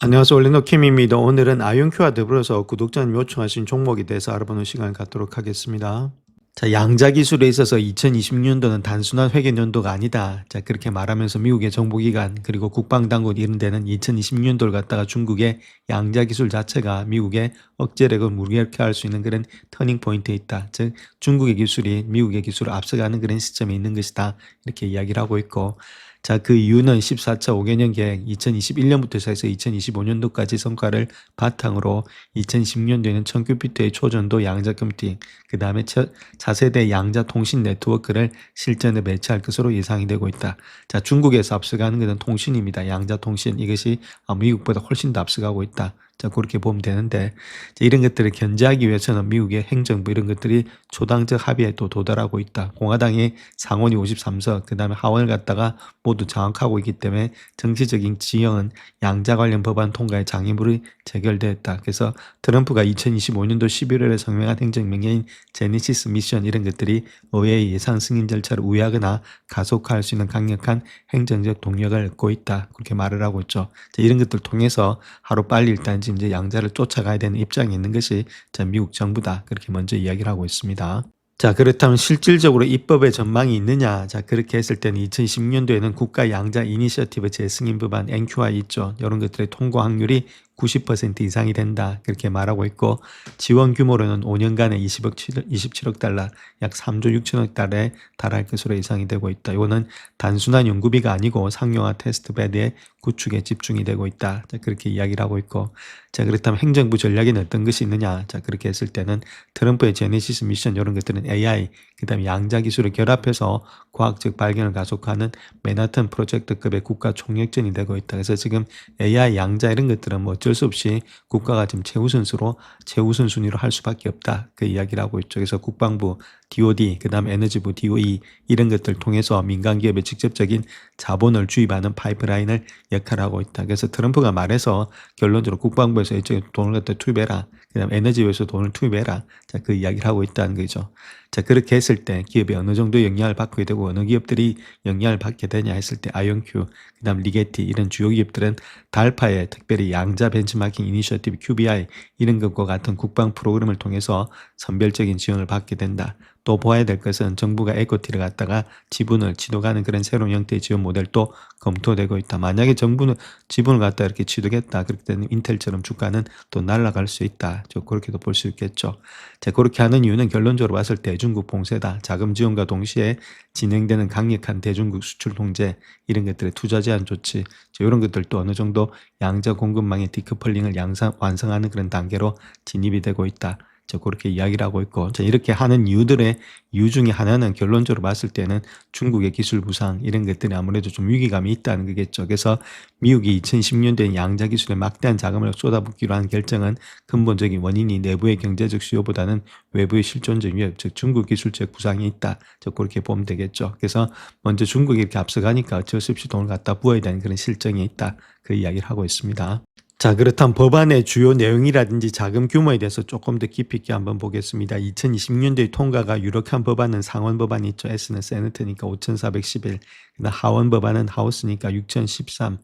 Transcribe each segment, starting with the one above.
안녕하세요. 올리노킴입니다. 오늘은 아이온큐와 더불어서 구독자님 요청하신 종목에 대해서 알아보는 시간을 갖도록 하겠습니다. 자, 양자 기술에 있어서 2020년도는 단순한 회계 연도가 아니다. 자, 그렇게 말하면서 미국의 정보기관 그리고 국방당국 이런 데는 2020년도를 갖다가 중국의 양자 기술 자체가 미국의 억제력을 무력화할 수 있는 그런 터닝 포인트에 있다. 즉, 중국의 기술이 미국의 기술을 앞서가는 그런 시점에 있는 것이다. 이렇게 이야기를 하고 있고, 자, 그 이유는 14차 5개년 계획 2021년부터 시작해서 2025년도까지 성과를 바탕으로 2010년도에는 1000큐피트의 초전도 양자 컴퓨팅, 그 다음에 차세대 양자 통신 네트워크를 실전에 배치할 것으로 예상이 되고 있다. 자, 중국에서 앞서가는 것은 통신입니다. 양자 통신. 이것이 미국보다 훨씬 더 앞서가고 있다. 자, 그렇게 보면 되는데, 이런 것들을 견제하기 위해서는 미국의 행정부 이런 것들이 초당적 합의에 또 도달하고 있다. 공화당이 상원이 53석, 그 다음에 하원을 갖다가 모두 장악하고 있기 때문에 정치적인 지형은 양자 관련 법안 통과에 장애물이 제결되었다. 그래서 트럼프가 2025년도 11월에 성명한 행정명령인 제네시스 미션 이런 것들이 의회의 예산 승인 절차를 우회하거나 가속화할 수 있는 강력한 행정적 동력을 얻고 있다. 그렇게 말을 하고 있죠. 이런 것들을 통해서 하루빨리 일단 이제 양자를 쫓아가야 되는 입장에 있는 것이 미국 정부다. 그렇게 먼저 이야기를 하고 있습니다. 자, 그렇다면 실질적으로 입법의 전망이 있느냐? 자, 그렇게 했을 때는 2010년도에는 국가 양자 이니셔티브 재승인 법안 NQI 있죠. 이런 것들의 통과 확률이 90% 이상이 된다. 그렇게 말하고 있고, 지원 규모로는 5년간에 27억 달러, 약 3조 6천억 달러에 달할 것으로 예상이 되고 있다. 이거는 단순한 연구비가 아니고 상용화 테스트 베드의 구축에 집중이 되고 있다. 자, 그렇게 이야기를 하고 있고, 자, 그렇다면 행정부 전략에는 어떤 것이 있느냐? 자, 그렇게 했을 때는 트럼프의 제네시스 미션 이런 것들은 AI, 그다음에 양자 기술을 결합해서 과학적 발견을 가속화하는 맨하튼 프로젝트급의 국가 총력전이 되고 있다. 그래서 지금 AI, 양자 이런 것들은 뭐 어쩔 수 없이 국가가 지금 최우선 순위로 할 수밖에 없다. 그 이야기를 하고 있죠. 그래서 국방부, DOD, 그다음에 에너지부, DOE 이런 것들을 통해서 민간 기업에 직접적인 자본을 주입하는 파이프라인을 역할을 하고 있다. 그래서 트럼프가 말해서 결론적으로 국방부에서 이쪽에 돈을 갖다 투입해라. 그다음 에너지부에서 돈을 투입해라. 자, 그 이야기를 하고 있다는 거죠. 자, 그렇게 했을 때 기업이 어느 정도 영향을 받게 되고 어느 기업들이 영향을 받게 되냐 했을 때 아이온큐, 그다음 리게티 이런 주요 기업들은 달파의 특별히 양자 벤치마킹 이니셔티브 QBI 이런 것과 같은 국방 프로그램을 통해서 선별적인 지원을 받게 된다. 또 보아야 될 것은 정부가 에코티를 갖다가 지분을 취득하는 그런 새로운 형태의 지원 모델도 검토되고 있다. 만약에 정부는 지분을 갖다 이렇게 취득했다. 그렇게 되면 인텔처럼 주가는 또 날아갈 수 있다. 그렇게도 볼 수 있겠죠. 자, 그렇게 하는 이유는 결론적으로 봤을 때 중국 봉쇄다. 자금 지원과 동시에 진행되는 강력한 대중국 수출 통제 이런 것들의 투자 제한 조치 이런 것들도 어느 정도 양자 공급망의 디커플링을 완성하는 그런 단계로 진입이 되고 있다. 그렇게 이야기를 하고 있고, 이렇게 하는 이유 중에 하나는 결론적으로 봤을 때는 중국의 기술 부상 이런 것들이 아무래도 좀 위기감이 있다는 거겠죠. 그래서 미국이 2010년도에 양자 기술에 막대한 자금을 쏟아붓기로 한 결정은 근본적인 원인이 내부의 경제적 수요보다는 외부의 실존적 위협, 즉 중국 기술적 부상이 있다. 그렇게 보면 되겠죠. 그래서 먼저 중국이 이렇게 앞서가니까 어쩔 수 없이 돈을 갖다 부어야 되는 그런 실정이 있다. 그 이야기를 하고 있습니다. 자, 그렇다면 법안의 주요 내용이라든지 자금 규모에 대해서 조금 더 깊이 있게 한번 보겠습니다. 2020년도에 통과가 유력한 법안은 상원 법안이 있죠. S는 세네트니까 5,411, 하원 법안은 하우스니까 6,213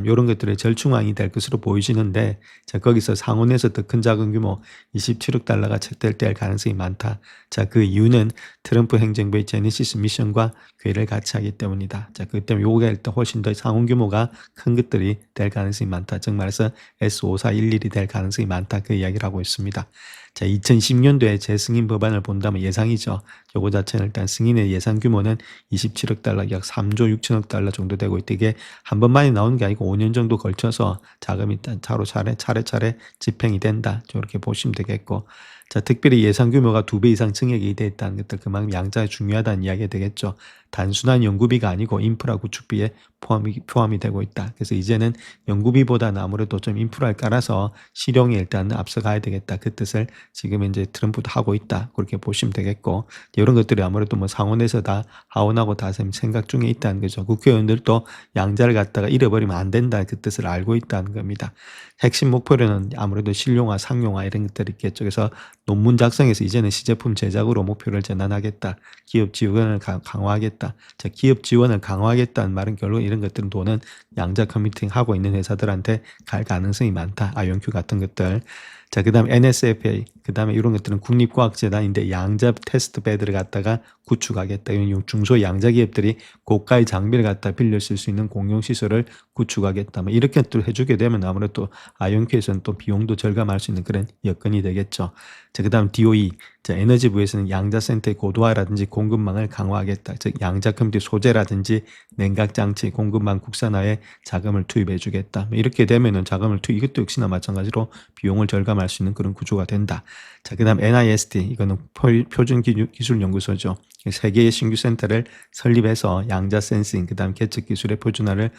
이런 것들의 절충안이 될 것으로 보이시는데, 자, 거기서 상원에서 더 큰 자금 규모 27억 달러가 채택될 가능성이 많다. 자, 그 이유는 트럼프 행정부의 제네시스 미션과 괴를 같이 하기 때문이다. 자, 그렇기 때문에 요거가 일단 훨씬 더 상원 규모가 큰 것들이 될 가능성이 많다. 즉 말해서 S5411이 될 가능성이 많다. 그 이야기를 하고 있습니다. 자, 2010년도에 재승인 법안을 본다면 예상이죠. 요거 자체는 일단 승인의 예산 규모는 27억 달러, 약 3조 6천억 달러 정도 되고 있다. 이게 한 번만에 나오는 게 아니고 5년 정도 걸쳐서 자금이 차례차례 집행이 된다. 이렇게 보시면 되겠고. 자, 특별히 예산 규모가 2배 이상 증액이 됐다는 것들 그만큼 양자가 중요하다는 이야기가 되겠죠. 단순한 연구비가 아니고 인프라 구축비에 포함이 되고 있다. 그래서 이제는 연구비보다는 아무래도 좀 인프라를 깔아서 실용에 일단 앞서가야 되겠다. 그 뜻을 지금 이제 트럼프도 하고 있다. 그렇게 보시면 되겠고, 이런 것들이 아무래도 뭐 상원에서 다 하원하고 다 생각 중에 있다는 거죠. 국회의원들도 양자를 갖다가 잃어버리면 안 된다. 그 뜻을 알고 있다는 겁니다. 핵심 목표로는 아무래도 실용화, 상용화 이런 것들이 있겠죠. 그래서 논문 작성에서 이제는 시제품 제작으로 목표를 전환하겠다. 기업 지원을 강화하겠다. 자, 기업 지원을 강화하겠다는 말은 결국 이런 것들은 돈은 양자 컴퓨팅 하고 있는 회사들한테 갈 가능성이 많다. 아이온큐 같은 것들. 자, 그 다음에 NSFA, 그 다음에 이런 것들은 국립과학재단인데 양자 테스트 베드를 갖다가 구축하겠다. 이런 중소 양자 기업들이 고가의 장비를 갖다 빌려 쓸 수 있는 공용시설을 구축하겠다. 뭐 이렇게 또 해주게 되면 아무래도 아이온큐에서는 또 비용도 절감할 수 있는 그런 여건이 되겠죠. 자, 그 다음 DOE, 자, 에너지부에서는 양자센터의 고도화라든지 공급망을 강화하겠다. 즉, 양자 컴퓨터 소재라든지 냉각장치 공급망 국산화에 자금을 투입해 주겠다. 이렇게 되면은 자금을 이것도 역시나 마찬가지로 비용을 절감할 수 있는 그런 구조가 된다. 자, 그 다음 NIST, 이거는 표준기술연구소죠. 세 개의 신규 센터를 설립해서 양자 센싱, 그 다음 계측 기술의 표준화를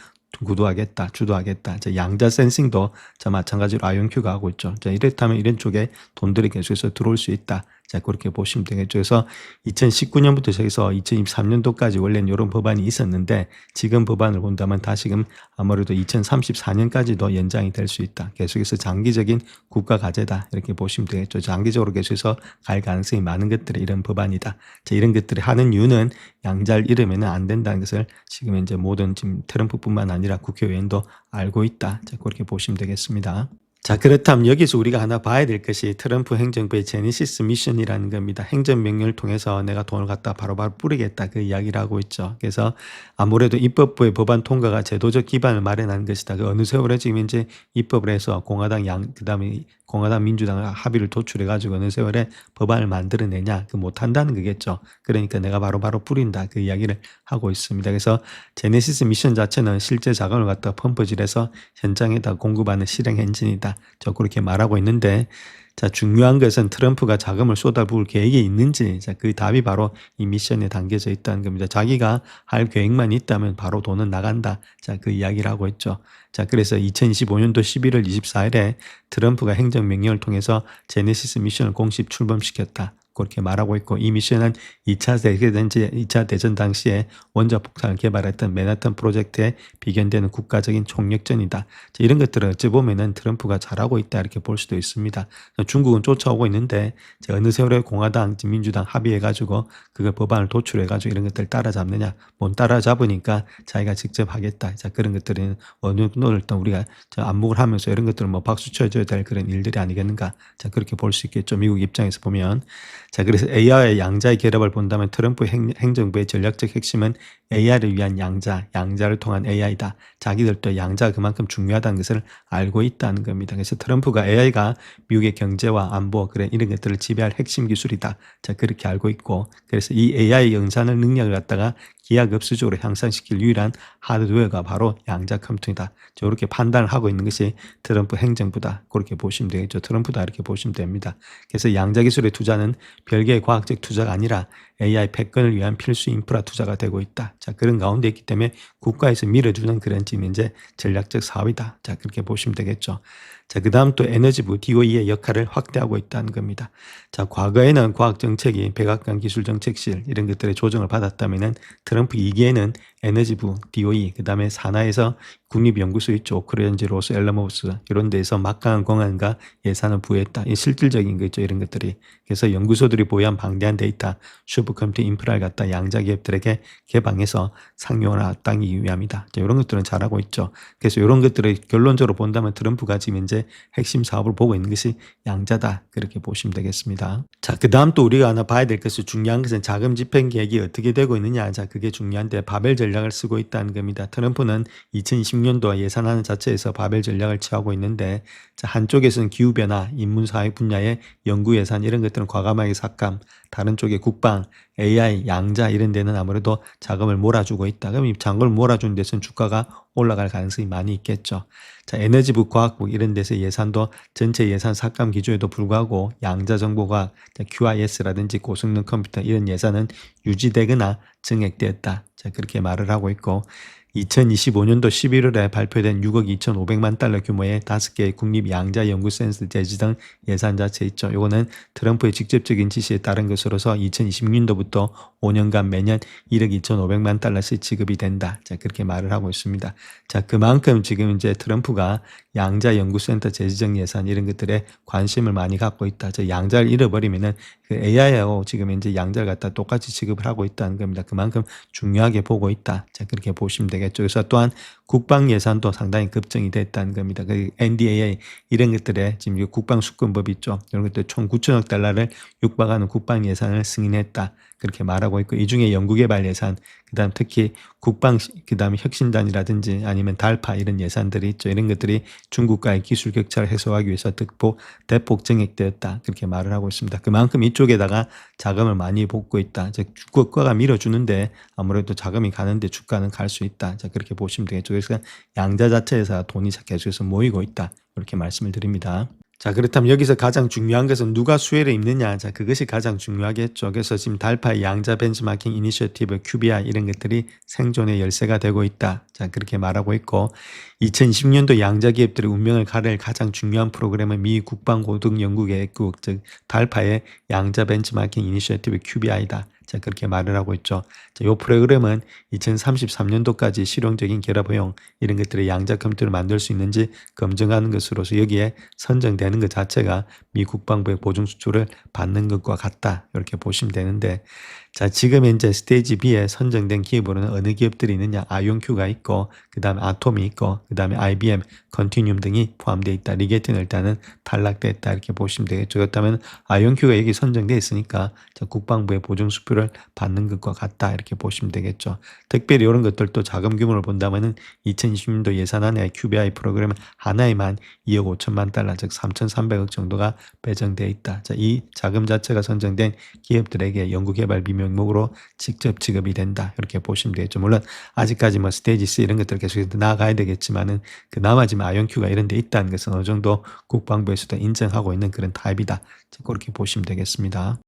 구도하겠다, 주도하겠다. 자, 양자 센싱도 자, 마찬가지로 아이온큐가 하고 있죠. 자, 이렇다면 이런 쪽에 돈들이 계속해서 들어올 수 있다. 자, 그렇게 보시면 되겠죠. 그래서 2019년부터 시작해서 2023년도까지 원래는 이런 법안이 있었는데 지금 법안을 본다면 다시금 아무래도 2034년까지도 연장이 될 수 있다. 계속해서 장기적인 국가 과제다. 이렇게 보시면 되겠죠. 장기적으로 계속해서 갈 가능성이 많은 것들이 이런 법안이다. 자, 이런 것들을 하는 이유는 양자를 잃으면 안 된다는 것을 지금 이제 모든 지금 트럼프뿐만 아니라 국회의원도 알고 있다. 자, 그렇게 보시면 되겠습니다. 자, 그렇다면 여기서 우리가 하나 봐야 될 것이 트럼프 행정부의 제네시스 미션이라는 겁니다. 행정명령을 통해서 내가 돈을 갖다 바로바로 뿌리겠다. 그 이야기를 하고 있죠. 그래서 아무래도 입법부의 법안 통과가 제도적 기반을 마련하는 것이다. 그 어느 세월에 지금 이제 입법을 해서 공화당 그 다음에 공화당 민주당 합의를 도출해가지고 어느 세월에 법안을 만들어내냐. 그 못한다는 거겠죠. 그러니까 내가 바로바로 뿌린다. 그 이야기를 하고 있습니다. 그래서 제네시스 미션 자체는 실제 자금을 갖다 펌프질해서 현장에다 공급하는 실행 엔진이다. 저 그렇게 말하고 있는데, 자, 중요한 것은 트럼프가 자금을 쏟아부을 계획이 있는지, 자, 그 답이 바로 이 미션에 담겨져 있다는 겁니다. 자기가 할 계획만 있다면 바로 돈은 나간다. 자, 그 이야기를 하고 있죠. 자, 그래서 2025년도 11월 24일에 트럼프가 행정명령을 통해서 제네시스 미션을 공식 출범시켰다. 그렇게 말하고 있고, 이 미션은 2차 대전 당시에 원자폭탄을 개발했던 맨하탄 프로젝트에 비견되는 국가적인 총력전이다. 이런 것들을 어찌 보면은 트럼프가 잘하고 있다 이렇게 볼 수도 있습니다. 중국은 쫓아오고 있는데 어느 세월에 공화당, 민주당 합의해가지고 그걸 법안을 도출해가지고 이런 것들 따라잡느냐, 못 따라잡으니까 자기가 직접 하겠다. 자, 그런 것들은 어느 정도를 일단 우리가 안목을 하면서 이런 것들은 뭐 박수 쳐줘야 될 그런 일들이 아니겠는가. 자, 그렇게 볼 수 있겠죠. 미국 입장에서 보면. 자, 그래서 AI의 양자의 결합을 본다면 트럼프 행정부의 전략적 핵심은 AI를 위한 양자를 통한 AI다. 자기들도 양자가 그만큼 중요하다는 것을 알고 있다는 겁니다. 그래서 트럼프가 AI가 미국의 경제와 안보, 이런 것들을 지배할 핵심 기술이다. 자, 그렇게 알고 있고, 그래서 이 AI 연산을 능력을 갖다가 기하급수적으로 향상시킬 유일한 하드웨어가 바로 양자 컴퓨터이다. 저렇게 판단을 하고 있는 것이 트럼프 행정부다. 그렇게 보시면 되겠죠. 트럼프다 이렇게 보시면 됩니다. 그래서 양자 기술의 투자는 별개의 과학적 투자가 아니라 AI 패권을 위한 필수 인프라 투자가 되고 있다. 자, 그런 가운데 있기 때문에 국가에서 밀어주는 그런 지금 이제 전략적 사업이다. 자, 그렇게 보시면 되겠죠. 자, 그 다음 또 에너지부 DOE의 역할을 확대하고 있다는 겁니다. 자, 과거에는 과학정책이 백악관 기술정책실 이런 것들의 조정을 받았다면은 트럼프 2기에는 에너지부, DOE, 그 다음에 산하에서 국립연구소 있죠. 오크렌지, 로스, 앨러모스 이런 데에서 막강한 권한과 예산을 부여했다. 이 실질적인 거 있죠. 이런 것들이. 그래서 연구소들이 보유한 방대한 데이터, 슈퍼컴퓨터 인프라를 갖다 양자 기업들에게 개방해서 상용을 앞당기기 위함이다. 자, 이런 것들은 잘하고 있죠. 그래서 이런 것들을 결론적으로 본다면 트럼프가 지금 이제 핵심 사업을 보고 있는 것이 양자다. 그렇게 보시면 되겠습니다. 자, 그 다음 또 우리가 하나 봐야 될 것이 중요한 것은 자금 집행 계획이 어떻게 되고 있느냐. 자, 그게 중요한데 바벨 전략을 쓰고 있다는 겁니다. 트럼프는 2020년도 예산안 자체에서 바벨 전략을 취하고 있는데, 자, 한쪽에서는 기후변화, 인문사회 분야의 연구 예산 이런 것들은 과감하게 삭감, 다른 쪽에 국방, AI, 양자 이런 데는 아무래도 자금을 몰아주고 있다. 그럼 이 자금을 몰아주는 데서는 주가가 올라갈 가능성이 많이 있겠죠. 자, 에너지부, 과학부 이런 데서 예산도 전체 예산 삭감 기조에도 불구하고 양자정보과학, QIS라든지 고성능 컴퓨터 이런 예산은 유지되거나 증액되었다. 자, 그렇게 말을 하고 있고, 2025년도 11월에 발표된 6억 2,500만 달러 규모의 5개의 국립 양자 연구센터 제지 등 예산 자체 있죠. 요거는 트럼프의 직접적인 지시에 따른 것으로서 2026년도부터 5년간 매년 1억 2,500만 달러씩 지급이 된다. 자, 그렇게 말을 하고 있습니다. 자, 그만큼 지금 이제 트럼프가 양자 연구센터 제지적 예산 이런 것들에 관심을 많이 갖고 있다. 저 양자를 잃어버리면은 그 AI하고 지금 이제 양자를 갖다 똑같이 지급을 하고 있다는 겁니다. 그만큼 중요하게 보고 있다. 자, 그렇게 보시면 되겠죠. 그래서 또한 국방 예산도 상당히 급증이 됐다는 겁니다. 그 NDAA 이런 것들에 지금 국방 수권법 있죠. 이런 것들 총 9천억 달러를 육박하는 국방 예산을 승인했다. 그렇게 말하고 있고, 이 중에 연구개발 예산, 그다음 특히 국방, 그다음 혁신단이라든지 아니면 달파 이런 예산들이 있죠. 이런 것들이 중국과의 기술 격차를 해소하기 위해서 대폭 증액되었다. 그렇게 말을 하고 있습니다. 그만큼 이쪽에다가 자금을 많이 붓고 있다. 즉 국가가 밀어주는데 아무래도 자금이 가는데 주가는 갈 수 있다. 자, 그렇게 보시면 되겠죠. 그래서 양자 자체에서 돈이 계속해서 모이고 있다. 이렇게 말씀을 드립니다. 자, 그렇다면 여기서 가장 중요한 것은 누가 수혜를 입느냐. 자, 그것이 가장 중요하겠죠. 그래서 지금 달파의 양자 벤치마킹 이니셔티브, QBI 이런 것들이 생존의 열쇠가 되고 있다. 자, 그렇게 말하고 있고, 2020년도 양자 기업들의 운명을 가릴 가장 중요한 프로그램은 미 국방고등연구계획국, 즉 달파의 양자 벤치마킹 이니셔티브 QBI다. 자, 그렇게 말을 하고 있죠. 자, 이 프로그램은 2033년도까지 실용적인 결합 허용 이런 것들의 양자 컴퓨터를 만들 수 있는지 검증하는 것으로서 여기에 선정되는 것 자체가 미 국방부의 보증 수출을 받는 것과 같다. 이렇게 보시면 되는데, 자, 지금 현재 스테이지 B에 선정된 기업으로는 어느 기업들이 있느냐? 아이온큐가 있고, 그 다음에 아톰이 있고, 그 다음에 IBM, 컨티늄 등이 포함되어 있다. 리게트는 일단은 탈락됐다. 이렇게 보시면 되겠죠. 그렇다면 아이온큐가 여기 선정되어 있으니까 자, 국방부의 보증 수표를 받는 것과 같다. 이렇게 보시면 되겠죠. 특별히 이런 것들도 자금 규모를 본다면은 2020년도 예산안에 QBI 프로그램 하나에만 2억 5천만 달러, 즉 3,300억 정도가 배정되어 있다. 자, 이 자금 자체가 선정된 기업들에게 연구개발 비명목으로 직접 지급이 된다. 이렇게 보시면 되겠죠. 물론 아직까지 뭐 스테이지 C 이런 것들 계속해서 나아가야 되겠지만은 그나마 지금 아이온큐가 이런 데 있다는 것은 어느 정도 국방부에서도 인정하고 있는 그런 타입이다. 그렇게 보시면 되겠습니다.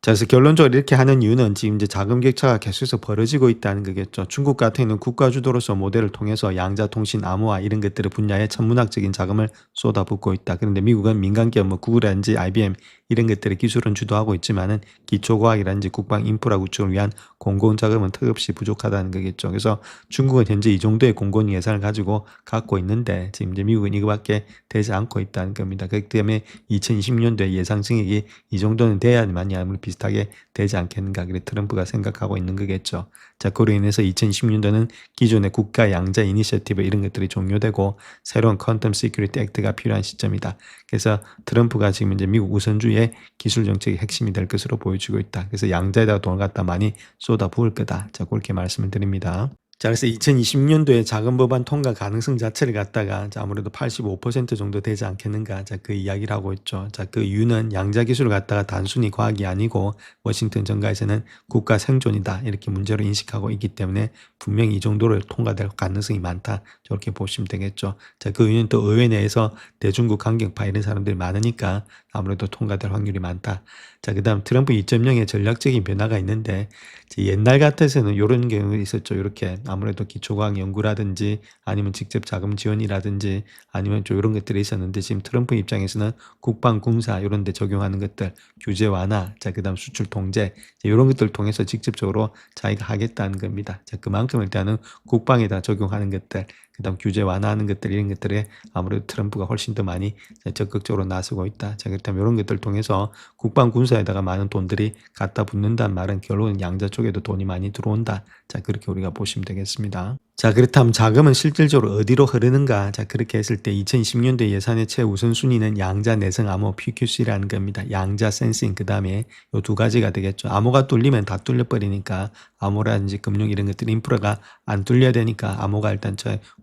자, 그래서 결론적으로 이렇게 하는 이유는 지금 이제 자금 격차가 계속해서 벌어지고 있다는 거겠죠. 중국 같은 경우는 국가 주도로서 모델을 통해서 양자통신, 암호화 이런 것들의 분야에 천문학적인 자금을 쏟아붓고 있다. 그런데 미국은 민간 기업, 뭐 구글이라든지 IBM 이런 것들의 기술은 주도하고 있지만은 기초과학이라든지 국방 인프라 구축을 위한 공공 자금은 턱없이 부족하다는 거겠죠. 그래서 중국은 현재 이 정도의 공공 예산을 가지고 갖고 있는데 지금 이제 미국은 이거밖에 되지 않고 있다는 겁니다. 그렇기 때문에 2020년도에 예상 증액이 이 정도는 돼야만이 아무리 비슷하게 되지 않겠는가. 그래 트럼프가 생각하고 있는 거겠죠. 자, 그로 인해서 2020년도는 기존의 국가 양자 이니셔티브 이런 것들이 종료되고 새로운 퀀텀 시큐리티 액트가 필요한 시점이다. 그래서 트럼프가 지금 이제 미국 우선주의의 기술 정책의 핵심이 될 것으로 보여지고 있다. 그래서 양자에다가 돈을 갖다 많이 쏟아 부을 거다. 자, 그렇게 말씀을 드립니다. 자, 그래서 2020년도에 자금 법안 통과 가능성 자체를 갖다가 아무래도 85% 정도 되지 않겠는가. 자, 그 이야기를 하고 있죠. 자, 그 이유는 양자 기술을 갖다가 단순히 과학이 아니고 워싱턴 정가에서는 국가 생존이다. 이렇게 문제로 인식하고 있기 때문에 분명히 이 정도로 통과될 가능성이 많다. 저렇게 보시면 되겠죠. 자, 그 이유는 또 의회 내에서 대중국 강경파 이런 사람들이 많으니까 아무래도 통과될 확률이 많다. 자, 그 다음 트럼프 2.0의 전략적인 변화가 있는데 옛날 같아서는 이런 경우가 있었죠. 이렇게 아무래도 기초과학 연구라든지 아니면 직접 자금 지원이라든지 아니면 좀 이런 것들이 있었는데 지금 트럼프 입장에서는 국방 군사 이런 데 적용하는 것들 규제 완화, 자, 그 다음 수출 통제 이런 것들을 통해서 직접적으로 자기가 하겠다는 겁니다. 자, 그만큼 일단은 국방에다 적용하는 것들, 그 다음 규제 완화하는 것들 이런 것들에 아무래도 트럼프가 훨씬 더 많이 적극적으로 나서고 있다. 자, 그렇다면 이런 것들을 통해서 국방 군사에다가 많은 돈들이 갖다 붙는다는 말은 결국은 양자 쪽에도 돈이 많이 들어온다. 자, 그렇게 우리가 보시면 되겠습니다. 자, 그렇다면 자금은 실질적으로 어디로 흐르는가? 자, 그렇게 했을 때 2020년도 예산의 최우선순위는 양자 내성 암호 PQC라는 겁니다. 양자 센싱, 그 다음에 요 두 가지가 되겠죠. 암호가 뚫리면 다 뚫려버리니까 암호라든지 금융 이런 것들 인프라가 안 뚫려야 되니까 암호가 일단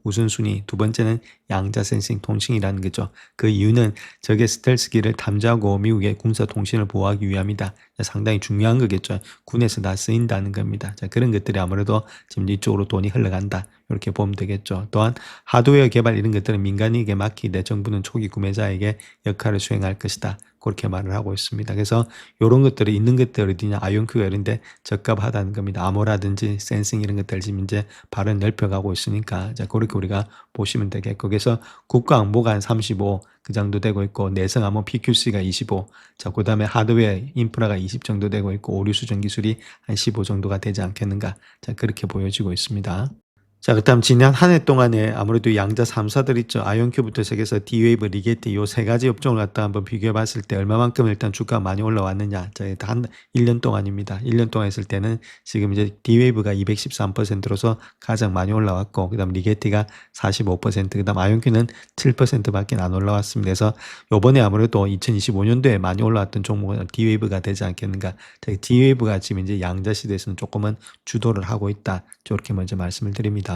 우선순위. 두 번째는 양자 센싱 통신이라는 거죠. 그 이유는 적의 스텔스기를 탐지하고 미국의 군사 통신을 보호하기 위함이다. 상당히 중요한 거겠죠. 군에서 다 쓰인다는 겁니다. 자, 그런 것들이 아무래도 지금 이쪽으로 돈이 흘러간다. 된다. 이렇게 보면 되겠죠. 또한 하드웨어 개발 이런 것들은 민간에게 맡기되 정부는 초기 구매자에게 역할을 수행할 것이다. 그렇게 말을 하고 있습니다. 그래서 이런 것들이 있는 것들 어디냐 아이온큐가 이런데 적합하다는 겁니다. 암호라든지 센싱 이런 것들 지금 이제 발은 넓혀가고 있으니까 자 그렇게 우리가 보시면 되겠고 그래서 국가 안보가 한 35 그 정도 되고 있고 내성 암호 PQC가 25 자 그다음에 하드웨어 인프라가 20 정도 되고 있고 오류 수정 기술이 한 15 정도가 되지 않겠는가 자 그렇게 보여지고 있습니다. 자, 그다음 지난 한 해 동안에 아무래도 양자 3사들 있죠. 아이온큐부터 시작해서 D-Wave, 리게티 요 세 가지 업종을 갖다 한번 비교해 봤을 때 얼마만큼 일단 주가가 많이 올라왔느냐. 자, 한 1년 동안입니다. 1년 동안 했을 때는 지금 이제 D-Wave가 213%로서 가장 많이 올라왔고 그다음 리게티가 45%, 그다음 아이온큐는 7%밖에 안 올라왔습니다. 그래서 요번에 아무래도 2025년도에 많이 올라왔던 종목은 D-Wave가 되지 않겠는가. 자, D-Wave가 지금 이제 양자 시대에서는 조금은 주도를 하고 있다. 저렇게 먼저 말씀을 드립니다.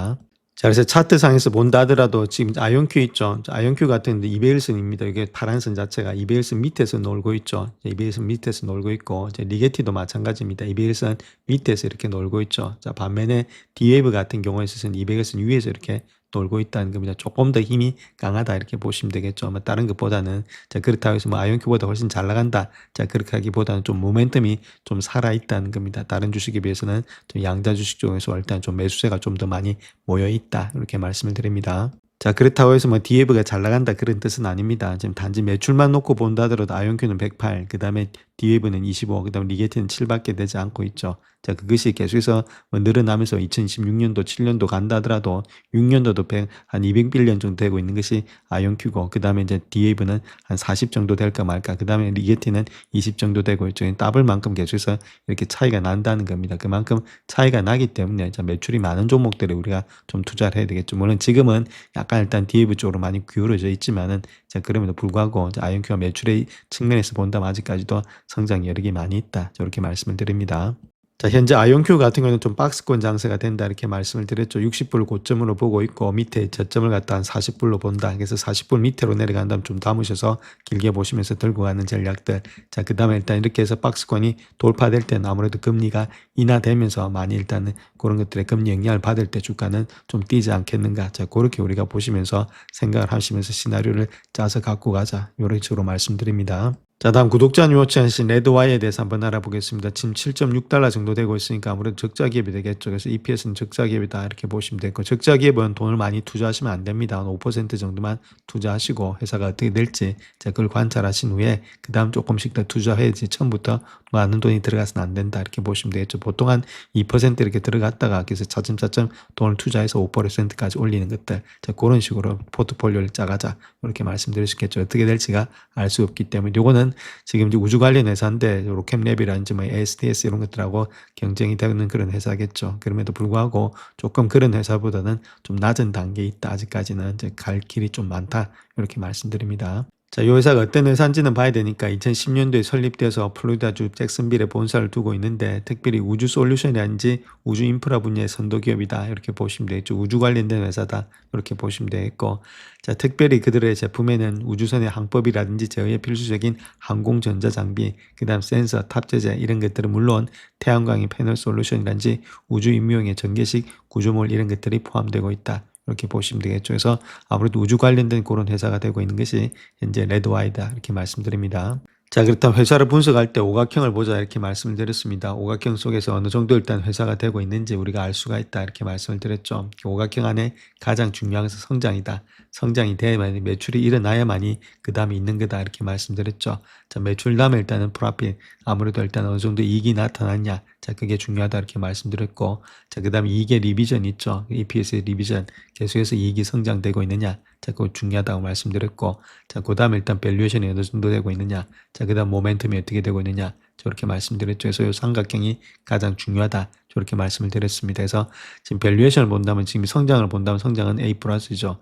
자, 그래서 차트상에서 본다 하더라도 지금 아이온큐 있죠. 아이온큐 같은 데 200일선입니다. 이게 파란 선 자체가 200일선 밑에서 놀고 있죠. 200일선 밑에서 놀고 있고, 이제 리게티도 마찬가지입니다. 200일선 밑에서 이렇게 놀고 있죠. 자, 반면에 D-Wave 같은 경우에 있어서는 200일선 위에서 이렇게 놀고 있다는 겁니다. 조금 더 힘이 강하다 이렇게 보시면 되겠죠. 뭐 다른 것보다는 자 그렇다고 해서 뭐 아이온큐보다 훨씬 잘 나간다. 자 그렇게 하기보다는 좀 모멘텀이 좀 살아 있다는 겁니다. 다른 주식에 비해서는 좀 양자 주식 중에서 일단 좀 매수세가 좀 더 많이 모여 있다 이렇게 말씀을 드립니다. 자 그렇다고 해서 뭐 D-Wave가 잘 나간다 그런 뜻은 아닙니다. 지금 단지 매출만 놓고 본다 하더라도 아이온큐는 108, 그 다음에 D-Wave는 25, 그 다음에 리게티는 7밖에 되지 않고 있죠. 자 그것이 계속해서 뭐 늘어나면서 2026년도 7년도 간다 하더라도 6년도도 한 200빌리언 정도 되고 있는 것이 아이온큐고 그 다음에 이제 D-Wave는 한 40 정도 될까 말까 그 다음에 리게티는 20 정도 되고 있죠. 더블 만큼 계속해서 이렇게 차이가 난다는 겁니다. 그만큼 차이가 나기 때문에 자 매출이 많은 종목들에 우리가 좀 투자를 해야 되겠죠. 물론 지금은 약간 일단 D-Wave 쪽으로 많이 기울어져 있지만은 자 그럼에도 불구하고 아이온큐가 매출의 측면에서 본다면 아직까지도 성장이 여러 개 많이 있다. 저렇게 말씀을 드립니다. 자, 현재 아이온큐 같은 경우는 좀 박스권 장세가 된다 이렇게 말씀을 드렸죠. 60불 고점으로 보고 있고 밑에 저점을 갖다 한 40불로 본다. 그래서 40불 밑으로 내려간다면 좀 담으셔서 길게 보시면서 들고 가는 전략들. 자, 그다음에 일단 이렇게 해서 박스권이 돌파될 때는 아무래도 금리가 인하되면서 많이 일단은 그런 것들의 금리 영향을 받을 때 주가는 좀 뛰지 않겠는가. 자, 그렇게 우리가 보시면서 생각을 하시면서 시나리오를 짜서 갖고 가자. 이런 식으로 말씀드립니다. 자, 다음 구독자님 요청하신 레드와이에 대해서 한번 알아보겠습니다. 지금 7.6달러 정도 되고 있으니까 아무래도 적자 기업이 되겠죠. 그래서 EPS는 적자 기업이다 이렇게 보시면 되고 적자 기업은 돈을 많이 투자하시면 안 됩니다. 한 5% 정도만 투자하시고 회사가 어떻게 될지 자, 그걸 관찰하신 후에 그 다음 조금씩 더 투자해야지 처음부터 많은 돈이 들어가서는 안 된다 이렇게 보시면 되겠죠. 보통 한 2% 이렇게 들어갔다가 그래서 차츰차츰 돈을 투자해서 5%까지 올리는 것들 자, 그런 식으로 포트폴리오를 짜가자 이렇게 말씀드릴 수 있겠죠. 어떻게 될지가 알 수 없기 때문에 요거는 지금 이제 우주 관련 회사인데 로켓랩이라든지 뭐 ASTS 이런 것들하고 경쟁이 되는 그런 회사겠죠. 그럼에도 불구하고 조금 그런 회사보다는 좀 낮은 단계에 있다. 아직까지는 이제 갈 길이 좀 많다. 이렇게 말씀드립니다. 자, 이 회사가 어떤 회사인지는 봐야 되니까 2010년도에 설립돼서 플로리다주 잭슨빌에 본사를 두고 있는데 특별히 우주 솔루션이라든지 우주 인프라 분야의 선도 기업이다. 이렇게 보시면 되겠죠. 우주 관련된 회사다. 이렇게 보시면 되겠고 자, 특별히 그들의 제품에는 우주선의 항법이라든지 제어에 필수적인 항공 전자 장비, 그다음 센서, 탑재재 이런 것들은 물론 태양광의 패널 솔루션이라든지 우주 임무용의 전개식 구조물 이런 것들이 포함되고 있다. 이렇게 보시면 되겠죠. 그래서 아무래도 우주 관련된 그런 회사가 되고 있는 것이 현재 레드와이다 이렇게 말씀드립니다. 자, 그렇다면 회사를 분석할 때 오각형을 보자 이렇게 말씀을 드렸습니다. 오각형 속에서 어느 정도 일단 회사가 되고 있는지 우리가 알 수가 있다 이렇게 말씀을 드렸죠. 오각형 안에 가장 중요한 것은 성장이다. 성장이 돼야만 매출이 일어나야만이 그 다음에 있는 거다 이렇게 말씀드렸죠. 자, 매출 다음에 일단은 프로핏 아무래도 일단 어느 정도 이익이 나타났냐. 자, 그게 중요하다 이렇게 말씀드렸고 자, 그 다음에 이익의 리비전 있죠. EPS의 리비전 계속해서 이익이 성장되고 있느냐. 자, 그거 중요하다고 말씀드렸고 자, 그 다음에 일단 밸류에이션이 어느 정도 되고 있느냐. 자, 그 다음 모멘텀이 어떻게 되고 있느냐. 저렇게 말씀드렸죠. 그래서 이 삼각형이 가장 중요하다. 저렇게 말씀을 드렸습니다. 그래서 지금 밸류에이션을 본다면 지금 성장을 본다면 성장은 A 플러스죠.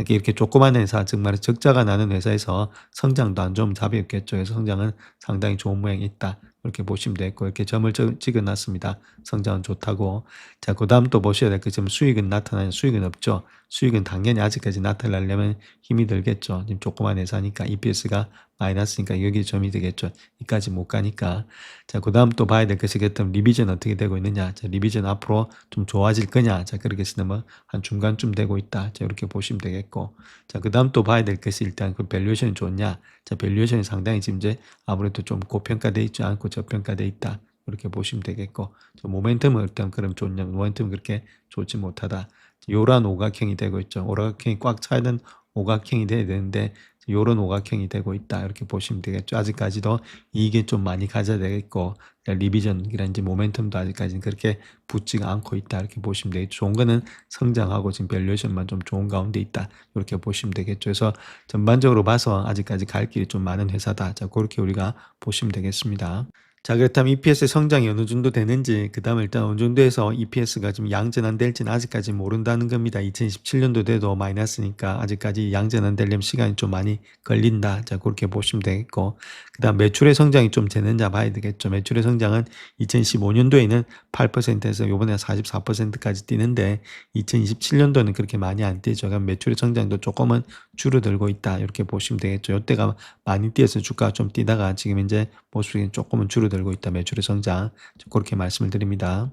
이렇게 조그만 회사, 즉 말해 적자가 나는 회사에서 성장도 안 좋으면 답이 없겠죠. 그래서 성장은 상당히 좋은 모양이 있다. 이렇게 보시면 되겠고 이렇게 점을 찍어놨습니다. 성장은 좋다고. 자, 그 다음 또 보셔야 될 것 지금 수익은 나타나는 수익은 없죠. 수익은 당연히 아직까지 나타나려면 힘이 들겠죠. 지금 조그만 회사니까 EPS가 마이너스니까 여기 점이 되겠죠. 이까지 못 가니까. 자, 그 다음 또 봐야 될 것이 그렇다면 리비전 어떻게 되고 있느냐. 자, 리비전 앞으로 좀 좋아질 거냐. 자, 그렇게 쓰면 한 중간쯤 되고 있다. 자, 이렇게 보시면 되겠고. 자, 그 다음 또 봐야 될 것이 일단 그 밸류에이션이 좋냐. 자, 밸류에이션이 상당히 지금 이제 아무래도 좀 고평가되어 있지 않고 저평가되어 있다. 이렇게 보시면 되겠고. 자, 모멘텀은 일단 그럼 좋냐. 모멘텀은 그렇게 좋지 못하다. 요런 오각형이 되고 있죠. 오각형이 꽉 차야 되는 오각형이 돼야 되는데 요런 오각형이 되고 있다. 이렇게 보시면 되겠죠. 아직까지도 이익에 좀 많이 가져야 되겠고 리비전이라든지 모멘텀도 아직까지는 그렇게 붙지가 않고 있다. 이렇게 보시면 되겠죠. 좋은 거는 성장하고 지금 밸류에이션만 좀 좋은 가운데 있다. 이렇게 보시면 되겠죠. 그래서 전반적으로 봐서 아직까지 갈 길이 좀 많은 회사다. 자, 그렇게 우리가 보시면 되겠습니다. 자, 그렇다면 EPS의 성장이 어느 정도 되는지, 그 다음에 일단 어느 정도에서 EPS가 좀 양전환될지는 아직까지 모른다는 겁니다. 2027년도 돼도 마이너스니까 아직까지 양전환되려면 시간이 좀 많이 걸린다. 자, 그렇게 보시면 되겠고, 그 다음 매출의 성장이 좀 되는지 봐야 되겠죠. 매출의 성장은 2015년도에는 8%에서 요번에 44%까지 뛰는데, 2027년도는 그렇게 많이 안 뛰죠. 그럼 매출의 성장도 조금은 줄어들고 있다. 이렇게 보시면 되겠죠. 이때가 많이 뛰어서 주가가 좀 뛰다가 지금 이제 모습이 조금은 줄어들고 있다. 매출의 성장. 그렇게 말씀을 드립니다.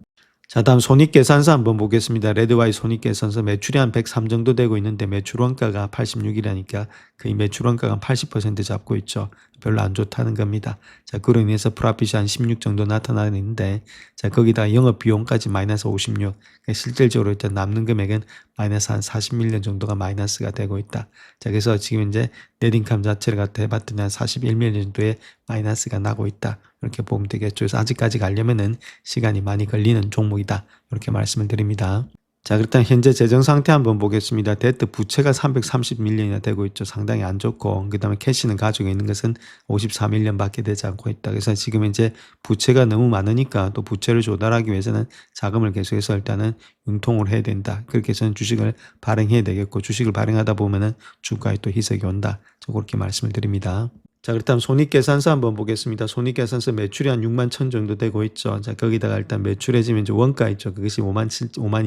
자, 다음 손익계산서 한번 보겠습니다. 레드와이 손익계산서 매출이 한 103 정도 되고 있는데 매출 원가가 86이라니까 거의 매출 원가가 80% 잡고 있죠. 별로 안 좋다는 겁니다. 자, 그로 인해서 프라핏이 한 16 정도 나타나는데 자, 거기다 영업 비용까지 마이너스 56. 그러니까 실질적으로 일단 남는 금액은 마이너스 한 40밀리언 정도가 마이너스가 되고 있다. 자, 그래서 지금 이제 넷인컴 자체를 갖다 해봤더니 한 41밀리언 정도의 마이너스가 나고 있다. 이렇게 보면 되겠죠. 그래서 아직까지 가려면은 시간이 많이 걸리는 종목이다. 이렇게 말씀을 드립니다. 자, 일단 현재 재정 상태 한번 보겠습니다. 데트 부채가 330밀리언이나 되고 있죠. 상당히 안 좋고, 그 다음에 캐시는 가지고 있는 것은 54밀리언 밖에 되지 않고 있다. 그래서 지금 이제 부채가 너무 많으니까 또 부채를 조달하기 위해서는 자금을 계속해서 일단은 융통을 해야 된다. 그렇게 해서는 주식을 발행해야 되겠고, 주식을 발행하다 보면은 주가에 또 희석이 온다. 저 그렇게 말씀을 드립니다. 자, 그렇다면 손익계산서 한번 보겠습니다. 손익계산서 매출이 한 6만 천 정도 되고 있죠. 자, 거기다가 일단 매출에 지금 이제 원가 있죠. 그것이 5만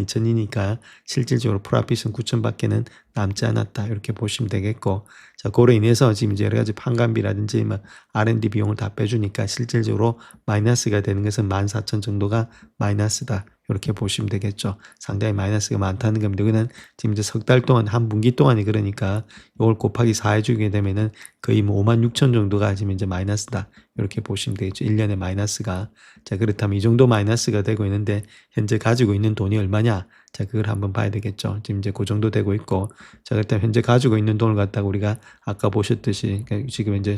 2천이니까 실질적으로 프라핏은 9천 밖에는 남지 않았다. 이렇게 보시면 되겠고. 자, 그로 인해서 지금 이제 여러 가지 판관비라든지 뭐 R&D 비용을 다 빼주니까 실질적으로 마이너스가 되는 것은 14,000 정도가 마이너스다. 이렇게 보시면 되겠죠. 상당히 마이너스가 많다는 겁니다. 여기는 지금 이제 석 달 동안 한 분기 동안이 그러니까 이걸 곱하기 4 해주게 되면은 거의 뭐 5만 6천 정도가 지금 이제 마이너스다. 이렇게 보시면 되겠죠. 1년에 마이너스가. 자, 그렇다면 이 정도 마이너스가 되고 있는데 현재 가지고 있는 돈이 얼마냐? 자, 그걸 한번 봐야 되겠죠. 지금 이제 그 정도 되고 있고. 자, 그렇다면 현재 가지고 있는 돈을 갖다가 우리가 아까 보셨듯이 지금 이제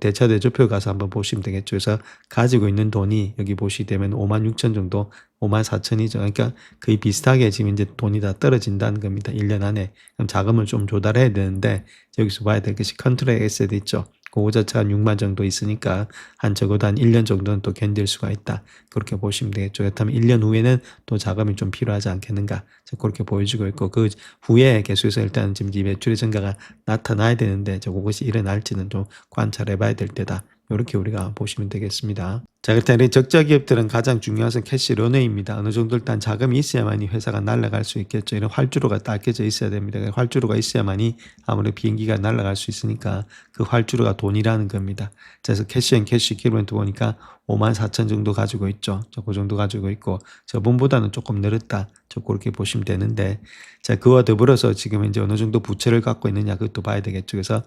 대차대조표 가서 한번 보시면 되겠죠. 그래서 가지고 있는 돈이 여기 보시게 되면 5만 6천 정도 5만 4천이죠. 그러니까 거의 비슷하게 지금 이제 돈이 다 떨어진다는 겁니다. 1년 안에. 그럼 자금을 좀 조달해야 되는데 여기서 봐야 될 것이 컨트롤 에셋 있죠. 그거 자체가 6만 정도 있으니까 한 적어도 한 1년 정도는 또 견딜 수가 있다. 그렇게 보시면 되겠죠. 그렇다면 1년 후에는 또 자금이 좀 필요하지 않겠는가. 그렇게 보여지고 있고 그 후에 계속해서 일단 지금 이 매출의 증가가 나타나야 되는데 그것이 일어날지는 좀 관찰해 봐야 될 때다. 이렇게 우리가 보시면 되겠습니다. 자, 그렇다면 적자 기업들은 가장 중요한 것은 캐시 런웨이입니다. 어느 정도 일단 자금이 있어야만이 회사가 날아갈 수 있겠죠. 이런 활주로가 닦여져 있어야 됩니다. 활주로가 있어야만이 아무래도 비행기가 날아갈 수 있으니까 그 활주로가 돈이라는 겁니다. 그래서 캐시 앤 캐시 이퀴벌런트 보니까 5만 4천 정도 가지고 있죠. 그 정도 가지고 있고 저번보다는 조금 늘었다. 그렇게 보시면 되는데 자, 그와 더불어서 지금 이제 어느 정도 부채를 갖고 있느냐 그것도 봐야 되겠죠. 그래서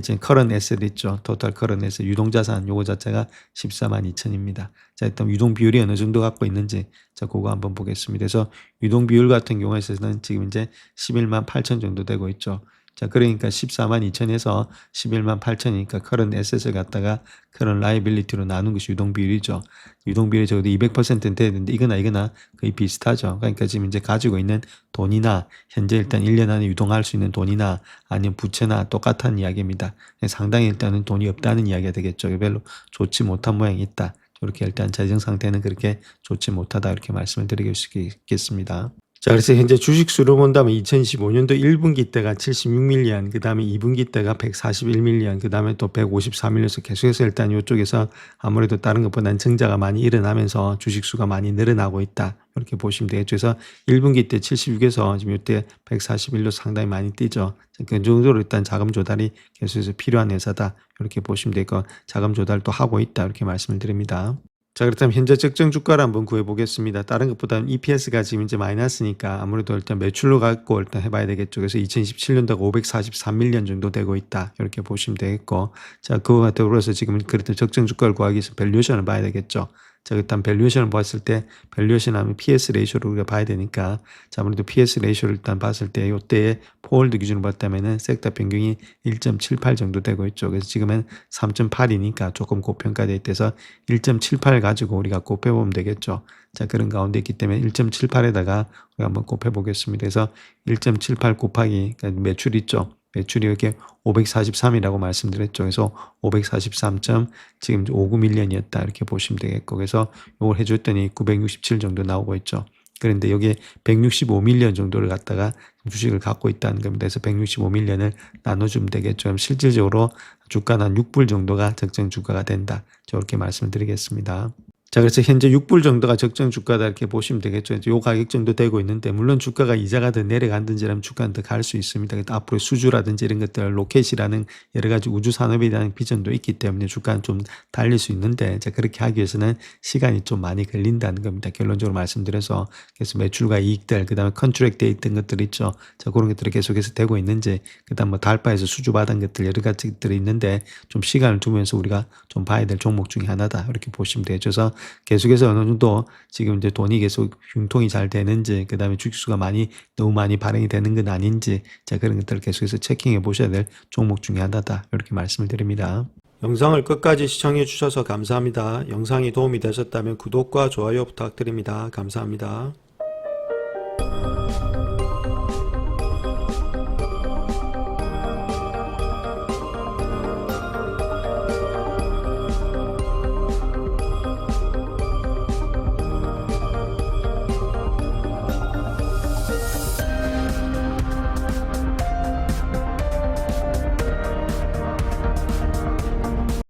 지금 커런 에셋 있죠. 토탈 커런 에셋 유동자산 요거 자체가 14만 2천입니다. 자, 일단 유동 비율이 어느 정도 갖고 있는지 자, 그거 한번 보겠습니다. 그래서 유동 비율 같은 경우에서는 지금 이제 11만 8천 정도 되고 있죠. 자, 그러니까 14만 2천에서 11만 8천이니까 커런 에셋을 갖다가 커런 라이빌리티로 나눈 것이 유동 비율이죠. 유동 비율이 적어도 200%는 돼야 되는데 이거나 거의 비슷하죠. 그러니까 지금 이제 가지고 있는 돈이나 현재 일단 1년 안에 유동할 수 있는 돈이나 아니면 부채나 똑같은 이야기입니다. 상당히 일단은 돈이 없다는 이야기가 되겠죠. 별로 좋지 못한 모양이 있다. 이렇게 일단 재정 상태는 그렇게 좋지 못하다 이렇게 말씀을 드리겠습니다. 자, 그래서 현재 주식 수로 본다면 2025년도 1분기 때가 76밀리언, 그 다음에 2분기 때가 141밀리언, 그 다음에 또 154밀리언에서 계속해서 일단 이쪽에서 아무래도 다른 것보다는 증자가 많이 일어나면서 주식 수가 많이 늘어나고 있다. 이렇게 보시면 되겠죠. 그래서 1분기 때 76에서 지금 이때 141로 상당히 많이 뛰죠. 그 정도로 일단 자금 조달이 계속해서 필요한 회사다. 이렇게 보시면 되고 자금 조달도 하고 있다. 이렇게 말씀을 드립니다. 자, 그렇다면 현재 적정 주가를 한번 구해 보겠습니다. 다른 것보다는 EPS가 지금 이제 마이너스니까 아무래도 일단 매출로 갖고 일단 해봐야 되겠죠. 그래서 2017년도가 543밀리언 정도 되고 있다. 이렇게 보시면 되겠고. 자, 그거와 더불어서 지금 그렇듯 적정 주가를 구하기 위해서 밸류에이션을 봐야 되겠죠. 자, 일단 밸류에이션을 봤을 때 밸류에이션 하면 PS 레이쇼를 우리가 봐야 되니까 자, 아무래도 PS 레이쇼를 일단 봤을 때 이때의 포홀드 기준으로 봤다면은 섹터 평균이 1.78 정도 되고 있죠. 그래서 지금은 3.8이니까 조금 고평가되어 있대서 1.78 가지고 우리가 곱해보면 되겠죠. 자, 그런 가운데 있기 때문에 1.78에다가 우리가 한번 곱해보겠습니다. 그래서 1.78 곱하기 그러니까 매출 있죠. 매출이 이렇게 543이라고 말씀드렸죠. 그래서 543. 지금 59밀리언이었다. 이렇게 보시면 되겠고. 그래서 이걸 해줬더니 967 정도 나오고 있죠. 그런데 여기에 165밀리언 정도를 갖다가 주식을 갖고 있다는 겁니다. 그래서 165밀리언을 나눠주면 되겠죠. 그럼 실질적으로 주가는 한 6불 정도가 적정 주가가 된다. 저렇게 말씀을 드리겠습니다. 자, 그래서 현재 6불 정도가 적정 주가다 이렇게 보시면 되겠죠. 요 가격 정도 되고 있는데 물론 주가가 이자가 더 내려간든지라면 주가는 더 갈 수 있습니다. 그래서 앞으로 수주라든지 이런 것들 로켓이라는 여러 가지 우주 산업에 대한 비전도 있기 때문에 주가는 좀 달릴 수 있는데 자, 그렇게 하기 위해서는 시간이 좀 많이 걸린다는 겁니다. 결론적으로 말씀드려서 그래서 매출과 이익들 그다음에 컨트랙트에 있던 것들 있죠. 자, 그런 것들이 계속해서 되고 있는지 그다음 뭐 달바에서 수주받은 것들 여러 가지들이 있는데 좀 시간을 두면서 우리가 좀 봐야 될 종목 중에 하나다. 이렇게 보시면 되죠. 그래서 계속해서 어느 정도 지금 이제 돈이 계속 융통이 잘 되는지 그다음에 주식수가 너무 많이 발행이 되는 건 아닌지 자, 그런 것들을 계속해서 체킹해 보셔야 될 종목 중에 하나다. 이렇게 말씀을 드립니다. 영상을 끝까지 시청해 주셔서 감사합니다. 영상이 도움이 되셨다면 구독과 좋아요 부탁드립니다. 감사합니다.